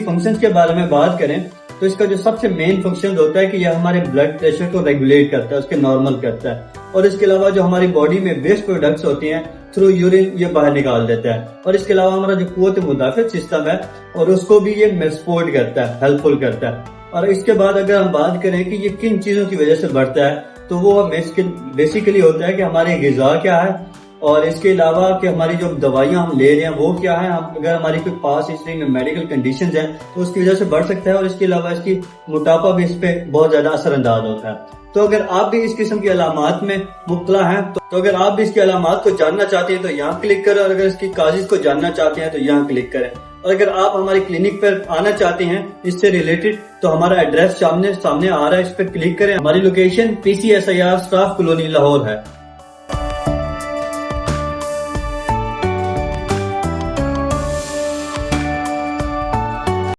Functions के बारे में बात करें तो इसका जो सबसे मेन फंक्शन होता है कि यह हमारे ब्लड प्रेशर को रेगुलेट करता है, उसके नॉर्मल करता है। और इसके अलावा जो हमारी बॉडी में वेस्ट प्रोडक्ट्स होती हैं थ्रू यूरिन ये बाहर निकाल देता है। और इसके अलावा हमारा जो कुव्वत मुदाफित सिस्टम है और उसको भी ये सपोर्ट करता है, हेल्पफुल करता है। और इसके बाद अगर हम बात करें कि ये किन चीजों की वजह से बढ़ता है तो वो बेसिकली होता है कि हमारी ग़िज़ा क्या है और इसके अलावा कि हमारी जो दवाइयां हम ले रहे हैं वो क्या है। हम अगर हमारी कोई पास हिस्ट्री में मेडिकल कंडीशंस हैं तो उसकी वजह से बढ़ सकता है। और इसके अलावा इसकी मोटापा भी इस पे बहुत ज्यादा असरअंदाज होता है। तो अगर आप भी इस किस्म की अलामात में मुब्तला हैं तो अगर आप भी इसकी अलामात को जानना चाहते हैं तो यहाँ क्लिक करें, और अगर इसकी काजिज को जानना चाहते हैं तो यहाँ क्लिक करें। और अगर आप हमारे क्लिनिक पर आना चाहते हैं इससे रिलेटेड तो हमारा एड्रेस सामने आ रहा है, इस पर क्लिक करें। हमारी location PCSIR staff colony Lahore है।